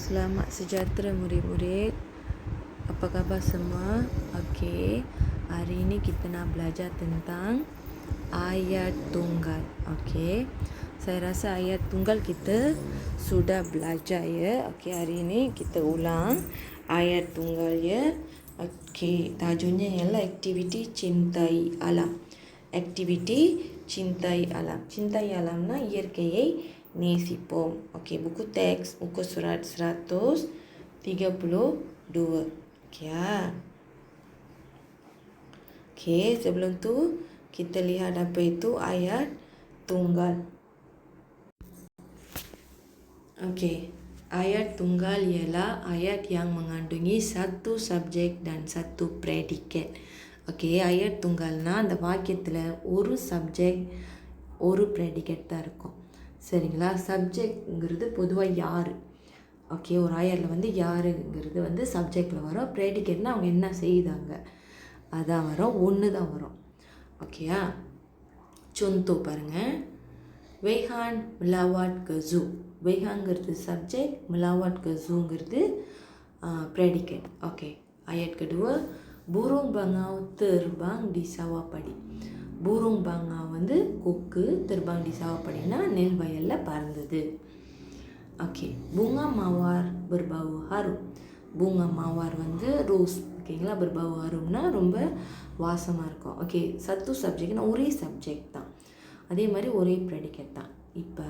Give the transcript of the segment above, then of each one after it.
Selamat sejahtera murid-murid. Apa khabar semua? Okey. Hari ini kita nak belajar tentang ayat tunggal. Okey. Saya rasa ayat tunggal kita sudah belajar ya. Okey, hari ini kita ulang ayat tunggal ya. Okey, tajuknya ialah aktiviti cintai alam. Aktiviti cintai alam. Cintai alamna இயற்கையை நேசிப்போம். Okey, buku teks muka surat 132. Okey ya. Okey, sebelum tu kita lihat apa itu ayat tunggal. Okey, ayat tunggal ialah ayat yang mengandungi satu subjek dan satu predikat. Okey, ayat tunggalனா அந்த வாக்கியத்தில் ஒரு subject ஒரு predicate தான் இருக்கும். சரிங்களா? சப்ஜெக்ட்ங்கிறது பொதுவாக யார். Okay, ஒரு ஆயரில் வந்து யாருங்கிறது வந்து சப்ஜெக்டில் வரும். ப்ரெடிகேட்னா அவங்க என்ன செய்தாங்க அதான் வரும். ஒன்று தான் வரும். ஓகேயா? சொந்தோ பாருங்கள். வெய்ஹான் மிலாவாட் கசூ. வெய்ஹாங்கிறது சப்ஜெக்ட், மிலாவாட் கசூங்கிறது predicate. Okay, ayat kedua, burung bangau terbang di sawah padi. burung bangau வந்து கொக்கு, terbang di sawah படினா நெல் வயலில் பறந்தது. Okay, bunga mawar berbau harum. bunga mawar வந்து ரோஸ். ஓகேங்களா? berbau harumனா ரொம்ப வாசமாக இருக்கும். ஓகே, சத்து சப்ஜெக்ட்னா ஒரே சப்ஜெக்ட் தான், அதே மாதிரி ஒரே ப்ரெடிகேட் தான். இப்போ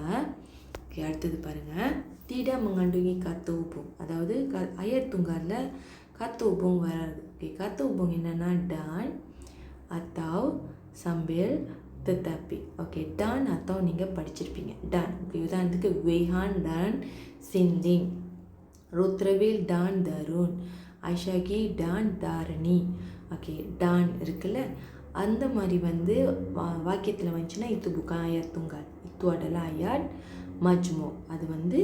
அடுத்தது பாருங்கள். tidak mengandungi kata hubung, அதாவது ayat tunggalல kata hubung வராது. ஓகே, kata hubung என்னென்னா dan atau sambil tetapi. Okay, dan atau நீங்கள் படிச்சிருப்பீங்க. dan. ஓகே, உதாரணத்துக்கு வெய்ஹான் dan சிந்திங், ருத்ரவேல் dan தருண், ஐஷாகி dan தாரணி. ஓகே, dan இருக்குல்ல, அந்த மாதிரி வந்து வாக்கியத்தில் வந்துச்சுன்னா itu bukan ayat tunggal, itu adalah ayat majmu. அது வந்து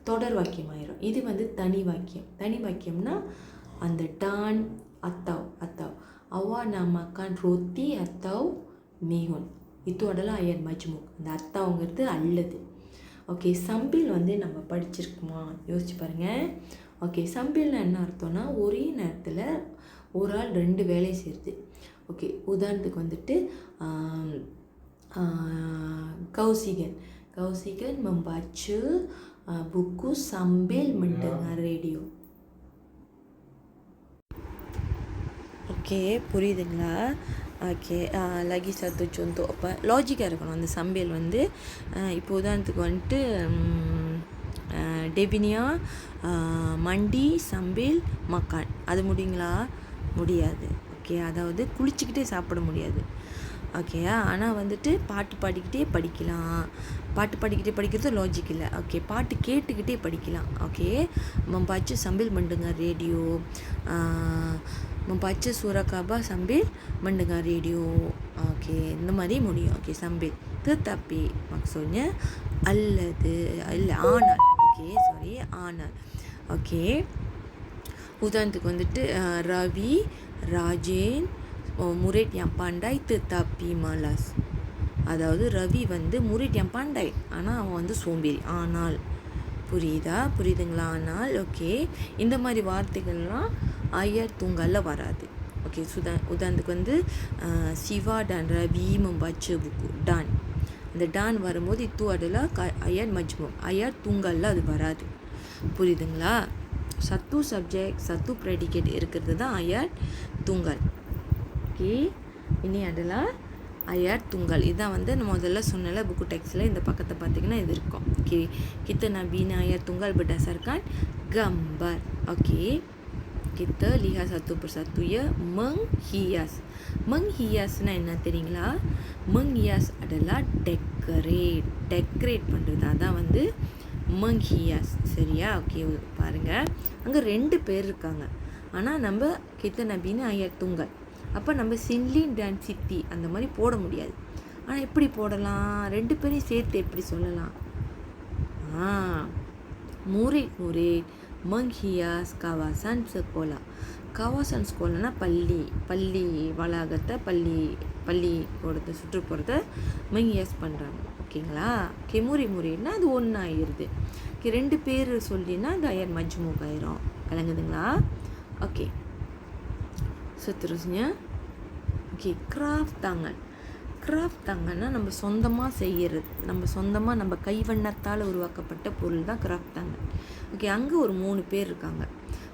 தொடர் வாக்கியம் ஆயிரும். இது வந்து தனி வாக்கியம். தனி வாக்கியம்னா அந்த dan atau awak nak makan roti atau mihun, itu adalah ayat majmuk. அந்த அத்தாவுங்கிறது அல்லது. ஓகே, சம்பில் வந்து நம்ம படிச்சிருக்குமா யோசிச்சு பாருங்கள். ஓகே, சம்பில்னா என்ன அர்த்தம்னா ஒரே நேரத்தில் ஒரு ஆள் ரெண்டு வேலை செய்யுது. ஓகே, உதாரணத்துக்கு வந்துட்டு Kausigan membaca buku sambil mendengar radio. Okay, புரியுதுங்களா? Okay, lagi satu contoh apa லாஜிக்காக இருக்கணும் அந்த சம்பியல் வந்து. இப்போ உதாரணத்துக்கு வந்துட்டு டெபினியா மண்டி சம்பில் மக்கான், அது முடியுங்களா? முடியாது. ஓகே, அதாவது குளிச்சுக்கிட்டே சாப்பிட முடியாது. ஓகேயா? ஆனால் வந்துட்டு பாட்டு பாடிக்கிட்டே படிக்கலாம். பாட்டு பாடிக்கிட்டே படிக்கிறது லாஜிக் இல்லை. ஓகே, பாட்டு கேட்டுக்கிட்டே படிக்கலாம். Okay, membaca sambil mendengar radio, membaca surah khabar sambil mendengar radio. Okay, இந்த மாதிரி முடியும். Okay, sambil. tetapi maksudnya அல்லது இல்லை ஆனால். ஓகே, சாரி, ஆனால். ஓகே, உதாரணத்துக்கு வந்துட்டு Ravi ராஜேன் murid yang pandai tetapi malas. அதாவது ரவி வந்து murid yang pandai, ஆனால் அவன் வந்து சோம்பேறி. ஆனால் புரியுதுங்களா? ஆனால். ஓகே, இந்த மாதிரி வார்த்தைகள்லாம் ayat tunggalல வராது. ஓகே, உதாரணத்துக்கு வந்து Siva dan Ravi membaca buku. dan, அந்த dan வரும்போது itu adalah ayat majmuk. ayat tunggalல அது வராது. புரியுதுங்களா? சத்து சப்ஜெக்ட் சத்து ப்ரெடிகேட் இருக்கிறது தான் ayat tunggal. Okay, ini adalah ayat tunggal. இதுதான் வந்து நம்ம முதல்ல சொன்னல buku teksல இந்த பக்கத்தை பார்த்தீங்கன்னா இது இருக்கும். Okay, kita nak bina ayat tunggal berdasarkan gambar. Okay, kita lihat satu persatu ya. menghias. menghiasனா என்ன தெரியுங்களா? menghias adalah decorate பண்ணுறது, அதான் வந்து menghias. சரியா? ஓகே, பாருங்கள். அங்கே ரெண்டு பேர் இருக்காங்க, ஆனால் நம்ம kita nak bina ayat tunggal. அப்போ நம்ம சின்லின் dan சித்தி அந்த மாதிரி போட முடியாது. ஆனால் எப்படி போடலாம்? ரெண்டு பேரையும் சேர்த்து எப்படி சொல்லலாம்? murid menghias kawasan sekolah. kawasan sekolahனா பள்ளி வளாகத்தை பள்ளிக்கூடத்தை சுற்றுப்புறத்தை menghias பண்ணுறாங்க. ஓகேங்களா? ஓகே முறினா அது ஒன்று ஆயிடுது. ஓகே 2 பேர் சொல்லினா அது ayat majmuk ஆயிரும். விளங்குதுங்களா? Okay. Seterusnya okay craft tangan நம்ம சொந்தமாக செய்கிறது, நம்ம கைவண்ணத்தால் உருவாக்கப்பட்ட பொருள் தான் கிராஃப்ட் tangan. ஓகே அங்கே ஒரு 3 பேர் இருக்காங்க.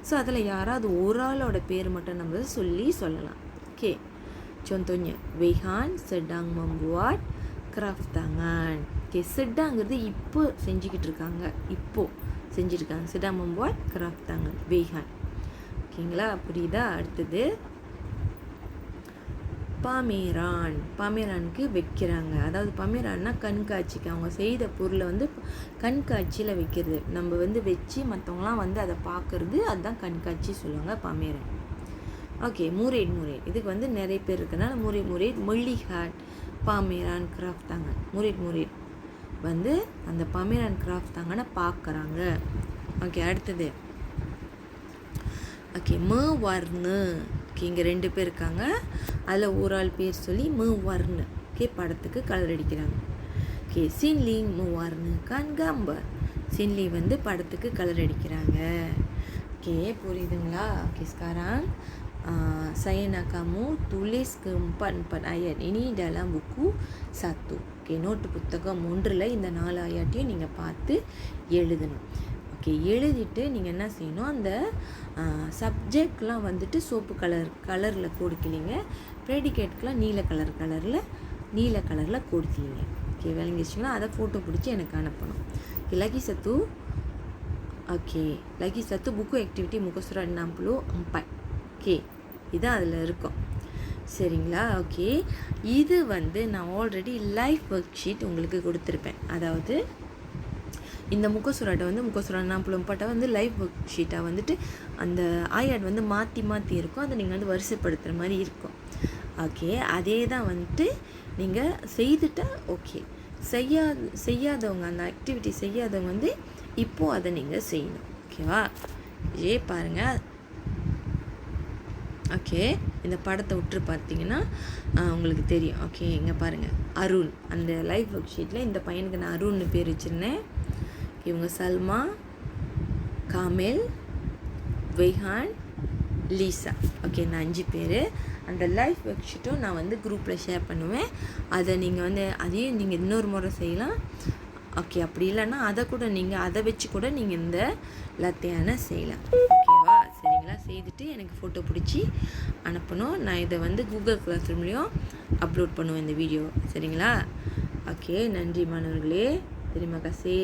ஸோ அதில் யாராவது ஒரு ஆளோட பேர் மட்டும் நம்ம சொல்லலாம். Okay contohnya Weihan sedang membuat craft tangan. Okay sedangங்கிறது இப்போ செஞ்சுருக்காங்க. sedang membuat craft tangan Weihan. ஓகேங்களா? புரியுதா? அடுத்தது பாமேரானுக்கு வைக்கிறாங்க. அதாவது பாமேரான்னா கண்காட்சிக்கு அவங்க செய்த பொருளை வந்து கண்காட்சியில் வைக்கிறது. நம்ம வந்து வச்சு மற்றவங்களாம் வந்து அதை பார்க்குறது, அதுதான் கண்காட்சி சொல்லுவாங்க பாமேரான். ஓகே முரேட் இதுக்கு வந்து நிறைய பேர் இருக்கனால முரேட் மொழிஹாட் பாமேரான் கிராஃப்ட் tangan. முரேட் வந்து அந்த பாமேரான் கிராஃப்ட் tangan பார்க்குறாங்க. ஓகே அடுத்தது ஓகே mewarna. ஓகே இங்கே 2 பேர் இருக்காங்க. அதில் ஒரு ஆள் பேர் சொல்லி mewarna. ஓகே படத்துக்கு கலர் அடிக்கிறாங்க. Okay sinling mewarnakan gambar. sinling வந்து படத்துக்கு கலர் அடிக்கிறாங்க. ஓகே புரியுதுங்களா? Okay sekarang saya nak kamu tulis ke-4 ayat ini dalam buku 1. Okay note புத்தகம் 1ல் இந்த 4 ஆயாட்டையும் நீங்கள் பார்த்து எழுதணும். ஓகே எழுதிட்டு நீங்கள் என்ன செய்யணும், அந்த சப்ஜெக்ட்லாம் வந்துட்டு சோப்பு கலரில் கொடுக்கலிங்க, ப்ரெடிகேட்கெலாம் நீல கலரில் கொடுக்கலிங்க. ஓகே விளங்கிச்சிங்களா? அதை ஃபோட்டோ பிடிச்சி எனக்கு அனுப்பணும். Okay lagi satu buku aktiviti muka surat 64. Okay இதுதான் அதில் இருக்கும். சரிங்களா? ஓகே இது வந்து நான் ஆல்ரெடி லைஃப் ஒர்க் ஷீட் உங்களுக்கு கொடுத்துருப்பேன். அதாவது இந்த முகசுராட்டை வந்து முகசுரா 44 வந்து லைவ் ஒர்க் ஷீட்டாக வந்துட்டு அந்த ஆயாட் வந்து மாற்றி இருக்கும். அதை நீங்கள் வந்து வரிசைப்படுத்துகிற மாதிரி இருக்கும். ஓகே அதே தான் வந்துட்டு நீங்கள் செய்துட்டா ஓகே. செய்யாதவங்க அந்த ஆக்டிவிட்டி செய்யாதவங்க வந்து இப்போது அதை நீங்கள் செய்யணும். ஓகேவா? பாருங்கள். ஓகே இந்த படத்தை விட்டு பார்த்தீங்கன்னா உங்களுக்கு தெரியும். ஓகே இங்கே பாருங்கள் அருண், அந்த லைவ் ஒர்க் ஷீட்டில் இந்த பையனுக்கு நான் அருண்னு பேர் வச்சுருந்தேன். இவங்க சல்மா, காமெல், வெய்ஹான், லீசா. ஓகே நான் 5 பேர். அந்த லைஃப் ஒர்க் ஷீட்டும் நான் வந்து குரூப்பில் ஷேர் பண்ணுவேன். அதை நீங்கள் வந்து அதையும் நீங்கள் இன்னொரு முறை செய்யலாம். ஓகே அப்படி இல்லைன்னா அதை வச்சு கூட நீங்கள் இந்த லத்தையான செய்யலாம். ஓகேவா? சரிங்களா? செய்துட்டு எனக்கு ஃபோட்டோ பிடிச்சி அனுப்பணும். நான் இதை வந்து கூகுள் கிளாஸ் ரூம்லேயும் அப்லோட் பண்ணுவேன் இந்த வீடியோ. சரிங்களா? ஓகே நன்றி மாணவர்களே. தெரியுமா காசே?